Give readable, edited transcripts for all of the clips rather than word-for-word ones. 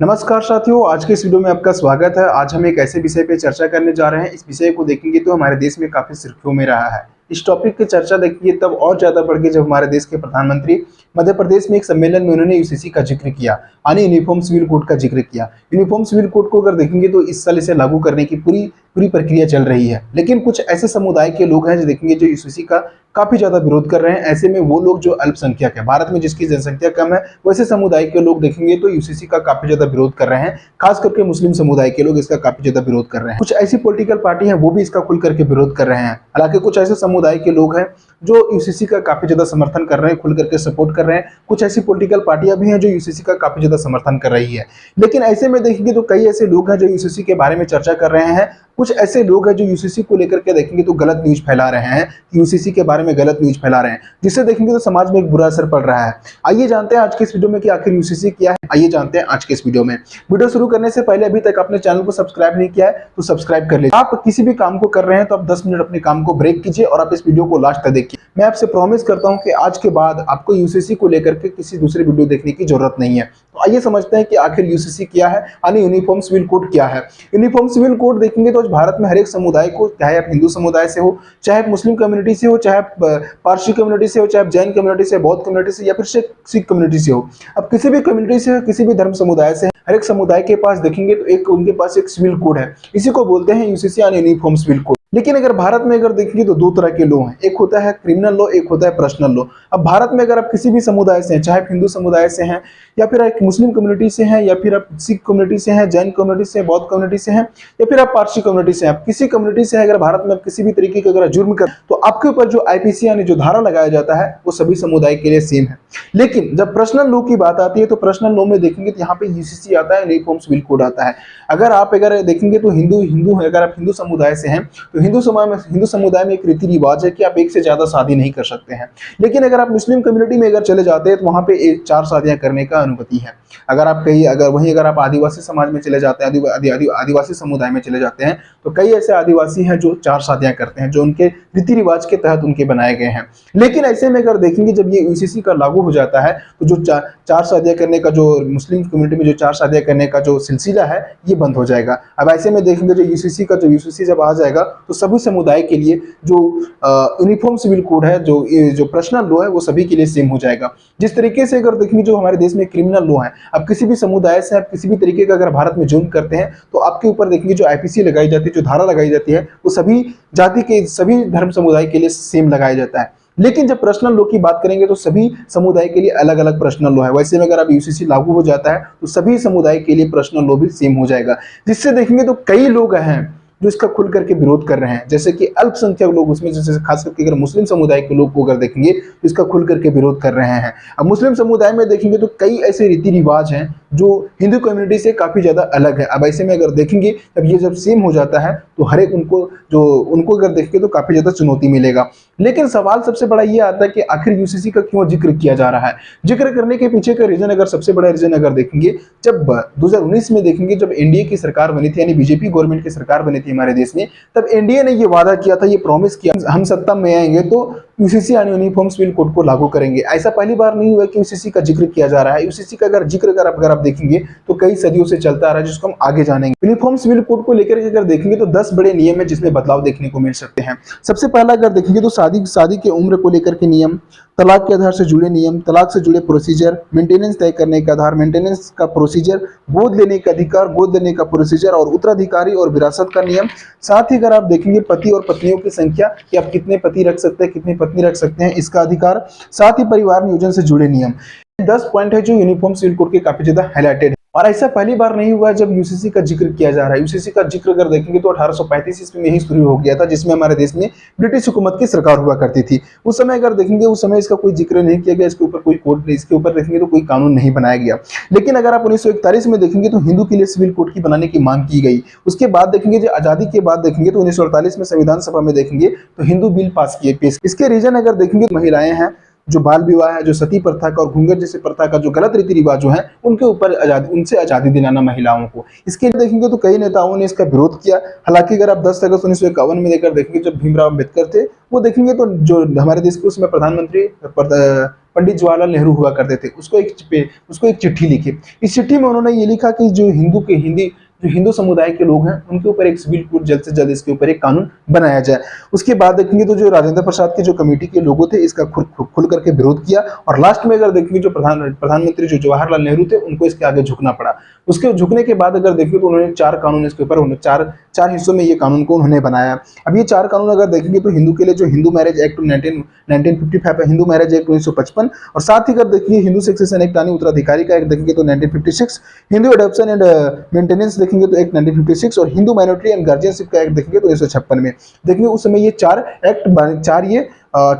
नमस्कार साथियों, आज के इस वीडियो में आपका स्वागत है। आज हम एक ऐसे विषय पे चर्चा करने जा रहे हैं। इस विषय को देखेंगे तो हमारे देश में काफी सुर्खियों में रहा है। इस टॉपिक की चर्चा देखिए तब और ज्यादा बढ़ गई जब हमारे देश के प्रधानमंत्री मध्य प्रदेश में एक सम्मेलन में उन्होंने यूसीसी का जिक्र किया, यानी यूनिफॉर्म सिविल कोड का जिक्र किया। यूनिफॉर्म सिविल कोड को अगर देखेंगे तो इस साल इसे लागू करने की पूरी प्रक्रिया चल रही है, लेकिन कुछ ऐसे समुदाय के लोग हैं जो देखेंगे जो यूसीसी का काफी ज्यादा विरोध कर रहे हैं। ऐसे में वो लोग जो अल्पसंख्यक है, भारत में जिसकी जनसंख्या कम है, वैसे समुदाय के लोग देखेंगे तो यूसीसी का काफी ज्यादा विरोध कर रहे हैं। खास करके मुस्लिम समुदाय के लोग इसका काफी ज्यादा विरोध कर रहे हैं। कुछ ऐसी पॉलिटिकल पार्टी हैं वो भी इसका खुल करके विरोध कर रहे हैं। हालांकि कुछ ऐसे समुदाय के लोग हैं जो यूसीसी का काफी ज्यादा समर्थन कर रहे हैं, खुल करके सपोर्ट कर रहे हैं। कुछ ऐसी पॉलिटिकल पार्टियां भी हैं जो यूसीसी का काफी ज्यादा समर्थन कर रही है। लेकिन ऐसे में देखेंगे तो कई ऐसे लोग हैं जो यूसीसी के बारे में चर्चा कर रहे हैं। कुछ ऐसे लोग हैं जो यूसीसी को लेकर के देखेंगे तो गलत न्यूज फैला रहे हैं, यूसीसी के बारे में गलत न्यूज फैला रहे हैं, जिससे देखेंगे तो समाज में एक बुरा असर पड़ रहा है। आइए जानते हैं आज के इस वीडियो में कि आखिर यूसीसी क्या है। आइए जानते हैं आज के इस वीडियो में। वीडियो शुरू करने से पहले अभी तक आपने चैनल को सब्सक्राइब नहीं किया है तो सब्सक्राइब कर लीजिए। आप किसी भी काम को कर रहे हैं तो आप 10 मिनट अपने काम को ब्रेक कीजिए और आप इस वीडियो को लास्ट तक देखिए। मैं आपसे प्रॉमिस करता हूं कि आज के बाद आपको यूसीसी को लेकर के किसी दूसरे वीडियो देखने की जरूरत नहीं है। तो आइए समझते हैं कि आखिर यूसीसी क्या है, यानी यूनिफॉर्म सिविल कोड क्या है। यूनिफॉर्म सिविल कोड देखेंगे तो भारत में हर एक समुदाय को, चाहे आप हिंदू समुदाय से हो, चाहे आप मुस्लिम कम्युनिटी से हो, चाहे आप पारसी कम्युनिटी से हो, चाहे आप जैन कम्युनिटी से, बौद्ध कम्युनिटी से या फिर सिख कम्युनिटी से हो, अब किसी भी कम्युनिटी से, किसी भी धर्म समुदाय से, हर एक समुदाय के पास देखेंगे तो एक उनके पास एक सिविल कोड है। इसी को बोलते हैं यूसीसी यानी यूनिफॉर्म सिविल कोड। लेकिन अगर भारत में अगर देखेंगे तो दो तरह के लॉ हैं, एक होता है क्रिमिनल लॉ, एक होता है पर्सनल लॉ। अब भारत में अगर आप किसी भी समुदाय से हैं, चाहे आप हिंदू समुदाय से हैं या फिर आप मुस्लिम कम्युनिटी से हैं या फिर आप सिख कम्युनिटी से हैं, जैन कम्युनिटी से, बौद्ध कम्युनिटी से हैं या फिर आप पारसी कम्युनिटी से हैं, आप किसी कम्युनिटी से अगर भारत में किसी भी तरीके का अगर जुर्म कर तो आपके ऊपर जो आईपीसी यानी जो धारा लगाया जाता है वो सभी समुदाय के लिए सेम है। लेकिन जब पर्सनल लॉ की बात आती है तो पर्सनल लॉ में देखेंगे तो यहाँ पे यूसीसी आता है, यूनिफॉर्म सिविल कोड आता है। अगर देखेंगे तो हिंदू है, अगर आप हिंदू समुदाय से हैं तो हिंदू समुदाय में एक रीति रिवाज है कि आप एक से ज्यादा शादी नहीं कर सकते हैं। लेकिन अगर आप मुस्लिम कम्युनिटी में अगर चले जाते हैं तो वहां पे 4 शादियां करने का अनुमति है। अगर आप आदिवासी समाज में चले जाते हैं, आदिवासी समुदाय में चले जाते हैं तो कई ऐसे आदिवासी हैं जो 4 शादियां करते हैं, जो उनके रीति रिवाज के तहत उनके बनाए गए हैं। लेकिन ऐसे में अगर देखेंगे जब ये यूसीसी का लागू हो जाता है तो जो 4 शादियां करने का, जो मुस्लिम कम्युनिटी में जो 4 शादियां करने का जो सिलसिला है ये बंद हो जाएगा। अब ऐसे में देखेंगे जो यूसीसी जब आ जाएगा तो सभी समुदाय के लिए जो यूनिफॉर्म सिविल कोड है, जो पर्सनल लॉ है, वो सभी के लिए सेम हो जाएगा। जिस तरीके से अगर देखेंगे जो हमारे देश में क्रिमिनल लॉ है, अब किसी भी समुदाय से आप किसी भी तरीके का अगर भारत में जुर्म करते हैं तो आपके ऊपर देखेंगे जो आईपीसी लगाई जाती है, जो धारा लगाई जाती है, वो सभी जाति के, सभी धर्म समुदाय के लिए सेम लगाया जाता है। लेकिन जब पर्सनल लॉ की बात करेंगे तो सभी समुदाय के लिए अलग अलग पर्सनल लॉ है। वैसे में अगर अब यूसीसी लागू हो जाता है तो सभी समुदाय के लिए पर्सनल लॉ भी सेम हो जाएगा, जिससे देखेंगे तो कई लोग हैं जो इसका खुल करके विरोध कर रहे हैं, जैसे कि अल्पसंख्यक लोग, उसमें जैसे खास करके अगर मुस्लिम समुदाय के लोग को अगर देखेंगे तो इसका खुल करके विरोध कर रहे हैं। अब मुस्लिम समुदाय में देखेंगे तो कई ऐसे रीति रिवाज हैं जो हिंदू कम्युनिटी से काफी ज्यादा अलग है। अब ऐसे में अगर देखेंगे जब सेम हो जाता है तो हर एक उनको अगर देखेंगे तो काफी ज्यादा चुनौती मिलेगा। लेकिन सवाल सबसे बड़ा ये आता है कि आखिर यूसीसी का क्यों जिक्र किया जा रहा है। जिक्र करने के पीछे का रीजन, अगर सबसे बड़ा रीजन अगर देखेंगे, जब 2019 में देखेंगे जब एनडीए की सरकार बनी थी, यानी बीजेपी गवर्नमेंट की सरकार बनी थी हमारे देश में, तब एनडीए ने ये वादा किया था, ये प्रॉमिस किया, हम सत्ता में आएंगे तो यूसीसी यानी यूनिफॉर्म सिविल कोड को लागू करेंगे। ऐसा पहली बार नहीं हुआ कि यूसीसी का जिक्र किया जा रहा है। यूसीसी का अगर जिक्र अगर आप देखेंगे तो कई सदियों से चलता आ रहा है, जिसको हम आगे जानेंगे। यूनिफॉर्म सिविल कोड को लेकर अगर देखेंगे तो 10 बड़े नियम है जिसमें बदलाव देखने को मिल सकते हैं। सबसे पहला अगर देखेंगे तो शादी की उम्र को लेकर के नियम, तलाक के आधार से जुड़े नियम, तलाक से जुड़े प्रोसीजर, मेंटेनेंस तय करने का आधार, मेंटेनेंस का प्रोसीजर, गोद लेने का अधिकार, गोद लेने का प्रोसीजर और उत्तराधिकारी और विरासत का नियम। साथ ही अगर आप देखेंगे पति और पत्नियों की संख्या, कि आप कितने पति रख सकते हैं, कितनी पत्नी रख सकते हैं, इसका अधिकार। साथ ही परिवार नियोजन से जुड़े नियम। 10 पॉइंट है जो यूनिफॉर्म सिविल कोड के काफी ज्यादा हाईलाइटेड है। और ऐसा पहली बार नहीं हुआ जब यूसीसी का जिक्र किया जा रहा है। यूसीसी का जिक्र अगर देखेंगे तो 1835 ईस्वी में ही शुरू हो गया था, जिसमें हमारे देश में ब्रिटिश हुकूमत की सरकार हुआ करती थी। उस समय अगर देखेंगे उस समय इसका कोई जिक्र नहीं किया गया, इसके ऊपर कोई कोड, इसके ऊपर देखेंगे तो कोई कानून नहीं बनाया गया। लेकिन अगर आप 1941 में देखेंगे तो हिंदू के लिए सिविल कोड की बनाने की मांग की गई। उसके बाद देखेंगे जो आजादी के बाद देखेंगे तो 1948 में संविधान सभा में देखेंगे तो हिंदू बिल पास किए पेश। इसके रीजन अगर देखेंगे तो महिलाएं हैं, जो बाल विवाह है, जो सती प्रथा का और घूंघट जैसे प्रथा का जो गलत रीति रिवाज जो है उनके ऊपर उनसे आजादी दिलाना महिलाओं को। इसके लिए देखेंगे तो कई नेताओं ने इसका विरोध किया। हालांकि अगर आप 10 अगस्त 1951 में देखेंगे जब भीमराव अम्बेडकर थे, वो देखेंगे तो जो हमारे देश के उसमें प्रधानमंत्री पंडित जवाहरलाल नेहरू हुआ करते थे, उसको एक चिट्ठी लिखी। इस चिट्ठी में उन्होंने ये लिखा कि जो हिंदू समुदाय के लोग हैं उनके ऊपर एक सिविल कोड जल्द से जल्द इसके ऊपर एक कानून बनाया जाए। उसके बाद देखेंगे तो जो राजेंद्र प्रसाद के जो कमेटी के लोगों थे इसका खुल करके विरोध किया, और लास्ट में अगर देखेंगे जो प्रधानमंत्री जो जवाहरलाल नेहरू थे उनको इसके आगे झुकना पड़ा। उसके झुकने के बाद अगर देखेंगे तो उन्होंने 4 कानून इसके ऊपर चार हिस्सों में ये कानून को उन्होंने बनाया। अब ये 4 कानून अगर देखेंगे तो हिंदू के लिए जो हिंदू मैरिज एक्ट 1955 है, हिंदू मैरिज एक्ट 1955, और साथ ही अगर देखिए हिंदू सक्सेशन एक्ट यानी उत्तराधिकारी का एक्ट देखेंगे तो 1956, हिंदू एडॉप्शन एंड मेंटेनेंस देखेंगे तो एक्ट 1956, और हिंदू माइनॉरिटी एंड गार्जियनशिप का एक्ट देखेंगे तो 1956 में। देखेंगे उस समय ये 4 एक्ट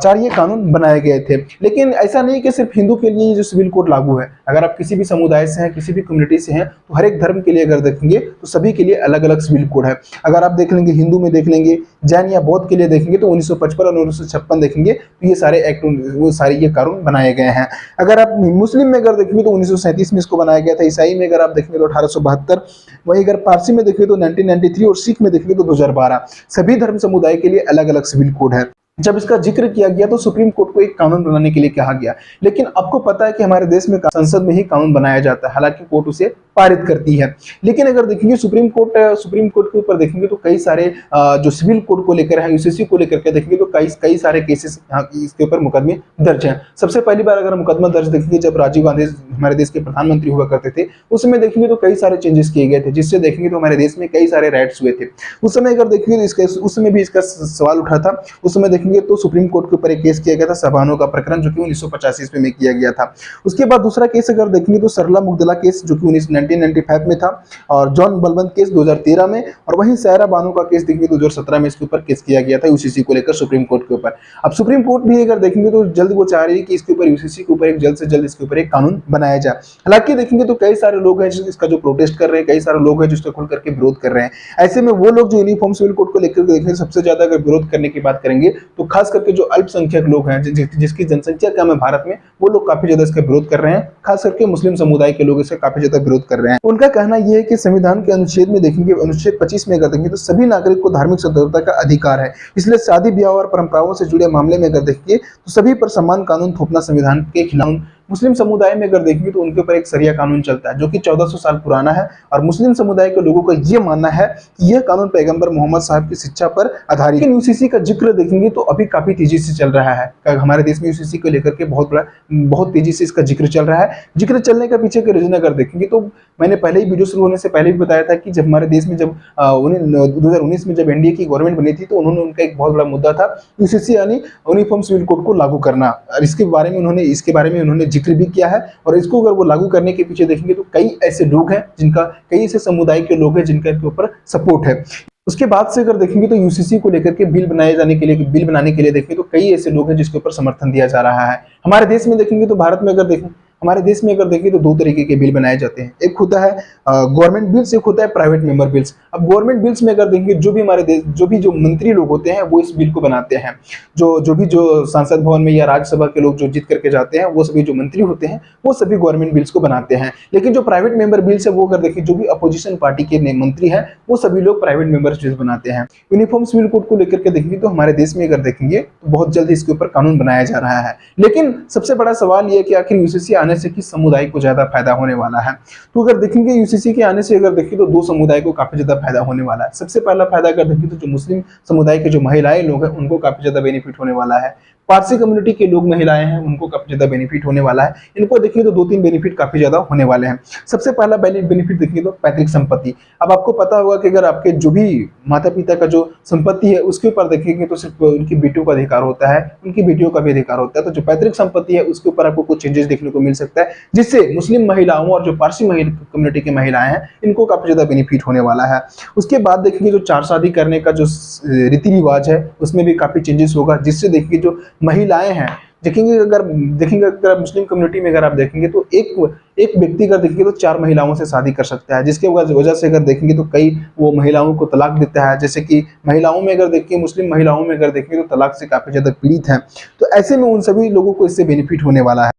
चार ये कानून बनाए गए थे। लेकिन ऐसा नहीं कि सिर्फ हिंदू के लिए जो सिविल कोड लागू है, अगर आप किसी भी समुदाय से हैं, किसी भी कम्युनिटी से हैं, तो हर एक धर्म के लिए अगर देखेंगे तो सभी के लिए अलग अलग सिविल कोड है। अगर आप देख लेंगे हिंदू में देख लेंगे, जैन या बौद्ध के लिए देखेंगे तो 1955 और 1956 देखेंगे तो ये सारे एक्ट, वो सारे ये कानून बनाए गए हैं। अगर आप मुस्लिम में अगर देखेंगे तो 1937 में इसको बनाया गया था। ईसाई में अगर आप देखेंगे तो 1872, वही अगर पारसी में देखेंगे तो 1993, और सिख में देखेंगे तो 2012। सभी धर्म समुदाय के लिए अलग अलग सिविल कोड है। जब इसका जिक्र किया गया तो सुप्रीम कोर्ट को एक कानून बनाने के लिए कहा गया, लेकिन आपको पता है कि हमारे देश में संसद में ही कानून बनाया जाता है, हालांकि कोर्ट उसे पारित करती है। लेकिन अगर देखेंगे सुप्रीम कोर्ट के ऊपर देखेंगे तो कई सारे जो सिविल कोड को लेकर है, यूसीसी को लेकर के देखेंगे तो कई सारे केसेस यहाँ इसके ऊपर मुकदमे दर्ज हैं। सबसे पहली बार अगर मुकदमा दर्ज देखेंगे जब राजीव गांधी हमारे देश के प्रधानमंत्री हुआ करते थे, उस समय देखेंगे तो कई सारे चेंजेस किए गए थे, जिससे देखेंगे तो हमारे देश में कई सारे राइट्स हुए थे। उस समय अगर देखेंगे तो उस समय भी इसका सवाल उठा था। उस समय देखेंगे तो सुप्रीम कोर्ट के ऊपर एक केस किया गया था, सबानो का प्रकरण, जो कि 1985 ईस्वी में किया गया था। उसके बाद दूसरा केस अगर देखेंगे तो सरला मुगदला केस, जो कि 1995 में था, और जॉन बलवंत केस 2013 में, और वहीं सायरा बानो का केस देखेंगे तो 2017 में इसके ऊपर केस किया गया था यूसीसी को लेकर सुप्रीम कोर्ट के ऊपर। अब सुप्रीम कोर्ट भी अगर देखेंगे तो जल्द वो चाह रही है कि इसके ऊपर यूसीसी के ऊपर एक जल्द से जल्द इसके ऊपर एक कानून बनाया जाए। हालांकि देखेंगे तो कई सारे लोग हैं इसका जो प्रोटेस्ट कर रहे हैं, कई सारे लोग हैं जो इसका खुल करके विरोध कर रहे हैं। ऐसे में वो लोग जो यूनिफॉर्म सिविल कोड को लेकर देखेंगे सबसे ज्यादा अगर विरोध करने की बात करेंगे तो खास करके जो अल्पसंख्यक लोग हैं, जिसकी जनसंख्या कम है भारत में, वो लोग काफी ज्यादा इसका विरोध कर रहे हैं। खास करके मुस्लिम समुदाय के लोग इसका काफी ज्यादा विरोध कर रहे हैं। उनका कहना यह है कि संविधान के अनुच्छेद में देखेंगे, अनुच्छेद 25 में अगर देखेंगे तो सभी नागरिक को धार्मिक स्वतंत्रता का अधिकार है, इसलिए शादी ब्याह और परंपराओं से जुड़े मामले में अगर देखेंगे तो सभी पर समान कानून थोपना संविधान के खिलाफ। मुस्लिम समुदाय में अगर देखेंगे तो उनके ऊपर एक शरिया कानून चलता है जो कि 1400 साल पुराना है, और मुस्लिम समुदाय के लोगों का यह मानना है कि यह कानून पैगंबर मोहम्मद साहब की शिक्षा पर आधारित है। यूसीसी का जिक्र देखेंगे तो अभी काफी तेजी से चल रहा है। हमारे देश में यूसीसी को लेकर के बहुत तेजी से इसका जिक्र चल रहा है। जिक्र चलने का पीछे का रीजन अगर देखेंगे तो मैंने पहले ही वीडियो शुरू होने से पहले भी बताया था कि जब हमारे देश में जब 2019 में जब एनडीए की गवर्नमेंट बनी थी तो उन्होंने उनका एक बहुत बड़ा मुद्दा था यूसीसी यानी यूनिफॉर्म सिविल कोड को लागू करना, और इसके बारे में उन्होंने जिक्र भी किया है। और इसको अगर वो लागू करने के पीछे देखेंगे तो कई ऐसे लोग हैं कई ऐसे समुदाय के लोग हैं जिनका इसके ऊपर सपोर्ट है। उसके बाद से अगर देखेंगे तो यूसीसी को लेकर के बिल बनाने के लिए देखेंगे तो कई ऐसे लोग हैं जिसके ऊपर समर्थन दिया जा रहा है। हमारे देश में देखेंगे तो हमारे देश में अगर देखें तो 2 तरीके के बिल बनाए जाते हैं। एक होता है गवर्नमेंट बिल्स, एक होता है प्राइवेट मेंबर बिल्स। अब गवर्नमेंट बिल्स में अगर देखेंगे जो मंत्री लोग होते हैं वो इस बिल को बनाते हैं। जो संसद भवन में या राज्यसभा के लोग जो जीत करके जाते हैं वो सभी जो मंत्री होते हैं वो सभी गवर्नमेंट बिल्स को बनाते हैं। लेकिन जो प्राइवेट मेंबर बिल्स है वो अगर देखिए जो भी अपोजिशन पार्टी के मंत्री हैं वो सभी लोग प्राइवेट मेंबर बिल्स बनाते हैं। यूनिफॉर्म सिविल कोड को लेकर के देखेंगे तो हमारे देश में अगर देखेंगे तो बहुत जल्द इसके ऊपर कानून बनाया जा रहा है। लेकिन सबसे बड़ा सवाल ये है कि आखिर यूसीसी आने से किस समुदाय को ज्यादा फायदा होने वाला है। तो अगर देखेंगे यूसीसी के आने से अगर देखें तो 2 समुदाय को काफी ज्यादा फायदा होने वाला है। सबसे पहला फायदा अगर देखें तो जो मुस्लिम समुदाय के जो महिलाएं लोग हैं उनको काफी ज्यादा बेनिफिट होने वाला है। पारसी कम्युनिटी के लोग महिलाएं हैं उनको काफी ज्यादा बेनिफिट होने वाला है। इनको देखिए तो 2-3 बेनिफिट काफी ज्यादा होने वाले हैं। सबसे पहला बेनिफिट देखिए तो पैतृक संपत्ति। अब आपको पता होगा कि अगर आपके जो भी माता पिता का जो संपत्ति है उसके ऊपर देखेंगे तो सिर्फ उनकी बेटियों का अधिकार होता है, उनकी बेटियों का भी अधिकार होता है। तो जो पैतृक संपत्ति है उसके ऊपर आपको कुछ चेंजेस देखने को मिल सकता है, जिससे मुस्लिम महिलाओं और जो पारसी कम्युनिटी की महिलाएं हैं इनको काफी ज्यादा बेनिफिट होने वाला है। उसके बाद देखेंगे जो 4 शादी करने का जो रीति रिवाज है उसमें भी काफी चेंजेस होगा, जिससे देखिए जो महिलाएं हैं देखेंगे अगर मुस्लिम कम्युनिटी में अगर आप देखेंगे तो एक व्यक्ति अगर देखेंगे तो 4 महिलाओं से शादी कर सकता है, जिसके वजह से अगर देखेंगे तो कई वो महिलाओं को तलाक देता है। जैसे कि महिलाओं में अगर देखेंगे मुस्लिम महिलाओं में अगर देखेंगे तो तलाक से काफी ज्यादा पीड़ित है। तो ऐसे में उन सभी लोगों को इससे बेनिफिट होने वाला है।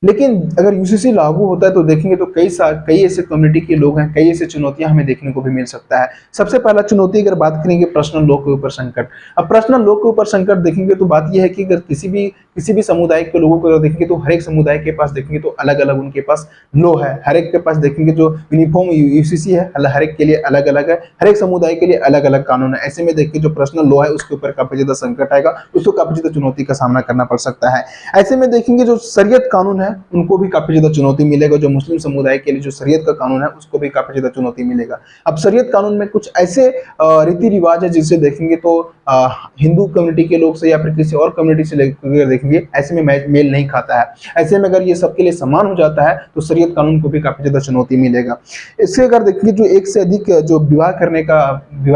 लेकिन अगर यूसीसी लागू होता है तो देखेंगे तो कई ऐसे कम्युनिटी के लोग हैं, कई ऐसी चुनौतियां हमें देखने को भी मिल सकता है। सबसे पहला चुनौती अगर बात करेंगे पर्सनल लॉ के ऊपर संकट। अब पर्सनल लॉ के ऊपर संकट देखेंगे तो बात यह है कि अगर किसी भी समुदाय के लोगों को देखेंगे तो हर एक समुदाय के पास देखेंगे तो अलग अलग उनके पास लॉ है। हर एक के पास देखेंगे जो यूनिफॉर्म यूसीसी है हर एक के लिए अलग अलग है, हर एक समुदाय के लिए अलग अलग कानून है। ऐसे में देखिए जो पर्सनल लॉ है उसके ऊपर काफी ज्यादा संकट आएगा, उसको काफी ज्यादा चुनौती का सामना करना पड़ सकता है। ऐसे में देखेंगे जो शरीयत कानून है उनको भी काफी ज्यादा चुनौती मिलेगा। जो मुस्लिम समुदाय के लिए जो शरीयत का कानून है उसको भी काफी ज्यादा चुनौती मिलेगा। अब शरीयत कानून में कुछ ऐसे रीति रिवाज है जिसे देखेंगे तो हिंदू कम्युनिटी के लोग से या फिर किसी और कम्युनिटी से लेकर देखेंगे ऐसे में मेल नहीं खाता है। ऐसे में अगर ये सबके लिए समान हो जाता है तो शरीयत कानून को भी काफी ज्यादा चुनौती मिलेगा। इससे अगर देखेंगे जो एक से अधिक जो विवाह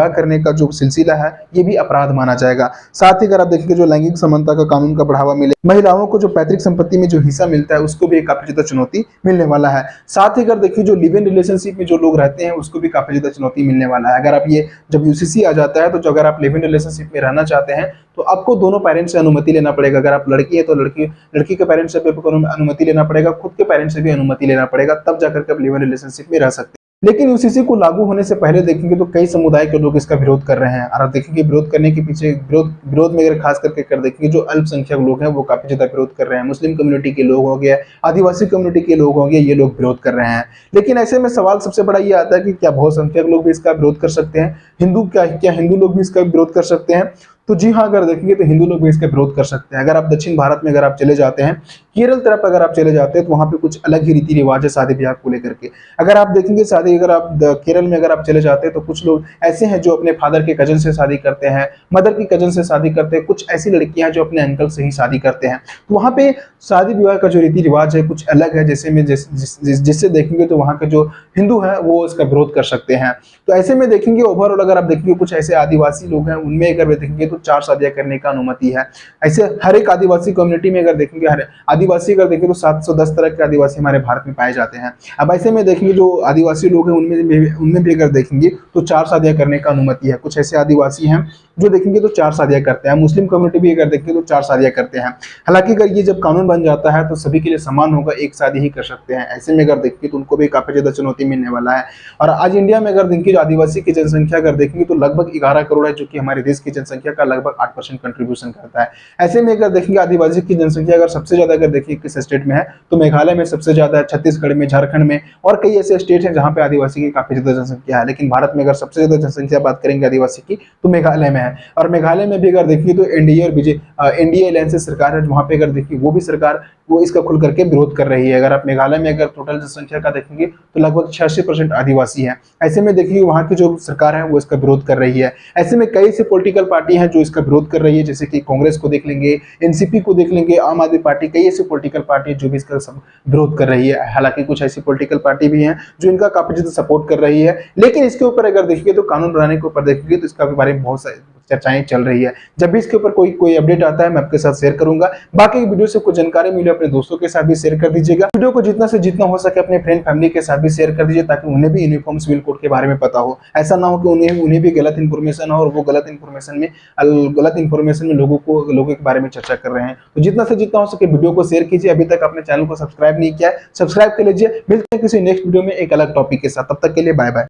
करने का जो सिलसिला है ये भी अपराध माना जाएगा। साथ ही अगर आप देखेंगे जो लैंगिक समानता का कानून का बढ़ावा मिले, महिलाओं को जो पैतृक संपत्ति में जो हिस्सा मिलता है उसको भी काफी ज्यादा चुनौती मिलने वाला है। साथ ही अगर देखिए जो लिव इन रिलेशनशिप में जो लोग रहते हैं उसको भी काफी ज्यादा चुनौती मिलने वाला है। अगर आप ये जब यूसीसी आ जाता है तो जो अगर आप लिव इन रिलेशनशिप में रहना चाहते हैं तो आपको दोनों पेरेंट्स से अनुमति लेना पड़ेगा। अगर आप लड़की है तो लड़की के पेरेंट्स से भी आपको अनुमति लेना पड़ेगा, खुद के पेरेंट्स से भी अनुमति लेना पड़ेगा, तब जाकर के आप लिव इन रिलेशनशिप में रह सकते हैं। लेकिन यूसीसी को लागू होने से पहले देखेंगे तो कई समुदाय के लोग इसका विरोध कर रहे हैं। और आप देखेंगे विरोध करने के पीछे विरोध में अगर खास करके कर देखेंगे जो अल्पसंख्यक लोग हैं वो काफी ज्यादा विरोध कर रहे हैं। मुस्लिम कम्युनिटी के लोग हो गए, आदिवासी कम्युनिटी के लोग होंगे, ये लोग विरोध कर रहे हैं। लेकिन ऐसे में सवाल सबसे बड़ा ये आता है कि क्या बहुसंख्यक लोग भी इसका विरोध कर सकते हैं? क्या हिंदू लोग भी इसका विरोध कर सकते हैं? तो जी हाँ, अगर देखेंगे तो हिंदू लोग भी इसका विरोध कर सकते हैं। अगर आप दक्षिण भारत में अगर आप चले जाते हैं, केरल तरफ अगर आप चले जाते हैं तो वहां पे कुछ अलग ही रीति रिवाज है शादी ब्याह को लेकर के। अगर आप देखेंगे अगर आप केरल में अगर आप चले जाते हैं तो कुछ लोग ऐसे हैं जो अपने फादर के कजन से शादी करते हैं, मदर की कजन से शादी करते हैं, कुछ ऐसी लड़कियां जो अपने अंकल से ही शादी करते हैं। तो वहां पे शादी विवाह का जो रीति रिवाज है कुछ अलग है, जिससे देखेंगे तो वहां के जो हिंदू है वो इसका विरोध कर सकते हैं। तो ऐसे में देखेंगे ओवरऑल अगर आप देखेंगे कुछ ऐसे आदिवासी लोग हैं उनमें अगर देखेंगे तो 4 शादियां करने का अनुमति है। ऐसे हर एक आदिवासी कम्युनिटी में अगर देखेंगे आदिवासी अगर देखेंगे तो 710 तरह के आदिवासी हमारे भारत में पाए जाते हैं। अब ऐसे में देखेंगे जो आदिवासी लोग हैं उनमें भी अगर देखेंगे तो 4 शादियां करने का अनुमति है। कुछ ऐसे आदिवासी हैं जो देखेंगे तो 4 शादियां करते हैं। मुस्लिम कम्युनिटी भी अगर देखेंगे तो 4 शादियां करते हैं। हालांकि अगर ये जब कानून बन जाता है तो सभी के लिए समान होगा, एक शादी ही कर सकते हैं। ऐसे में अगर देखेंगे तो उनको भी काफी ज्यादा चुनौती मिलने वाला है। और आज इंडिया में अगर देखेंगे आदिवासी की जनसंख्या अगर देखेंगे तो लगभग 11 करोड़ है, जो कि हमारे देश की जनसंख्या का लगभग 8% कंट्रीब्यूशन करता है। ऐसे में अगर देखेंगे आदिवासी की जनसंख्या अगर सबसे ज्यादा अगर देखिए किस स्टेट में है तो मेघालय में सबसे ज्यादा है, छत्तीसगढ़ में, झारखंड में और कई ऐसे स्टेट हैं जहां पे आदिवासी की काफी ज्यादा जनसंख्या है। लेकिन भारत में अगर सबसे ज्यादा जनसंख्या बात करेंगे आदिवासी की तो मेघालय में है। और मेघालय में भी अगर देखिए तो एनडीए अलायंस सरकार है, वहां पे अगर देखिए वो भी सरकार वो इसका खुल करके विरोध कर रही है। अगर आप मेघालय में अगर टोटल जनसंख्या का देखेंगे तो लगभग 86% आदिवासी है। ऐसे में देखिए वहां की जो सरकार है वो इसका विरोध कर रही है। ऐसे में कई से पॉलिटिकल पार्टी हैं जो इसका विरोध कर रही है, जैसे कि कांग्रेस को देख लेंगे, एनसीपी को देख लेंगे, आम आदमी पार्टी, कई ऐसी पॉलिटिकल पार्टी है जो भी इसका विरोध कर रही है। हालांकि कुछ ऐसी पॉलिटिकल पार्टी भी हैं जो इनका काफी ज्यादा सपोर्ट कर रही है। लेकिन इसके ऊपर अगर देखेंगे तो कानून बनाने के ऊपर देखेंगे तो इसका बारे में बहुत सारी चर्चाएं चल रही है। जब भी इसके ऊपर कोई अपडेट आता है मैं आपके साथ शेयर करूंगा। बाकी वीडियो से कुछ जानकारी मिले अपने दोस्तों के साथ भी शेयर कर दीजिएगा। वीडियो को जितना से जितना हो सके अपने फ्रेंड फैमिली के साथ भी शेयर कर दीजिए ताकि उन्हें भी यूनिफॉर्म सिविल कोड के बारे में पता हो। ऐसा ना हो कि उन्हें भी गलत इन्फॉर्मेशन हो और वो गलत इन्फॉर्मेशन में लोगों के बारे में चर्चा कर रहे हैं। तो जितना से जितना हो सके वीडियो को शेयर कीजिए। अभी तक अपने चैनल को सब्सक्राइब नहीं किया है, सब्सक्राइब कर लीजिए। मिलते हैं किसी नेक्स्ट वीडियो में एक अलग टॉपिक के साथ। तब तक के लिए बाय बाय।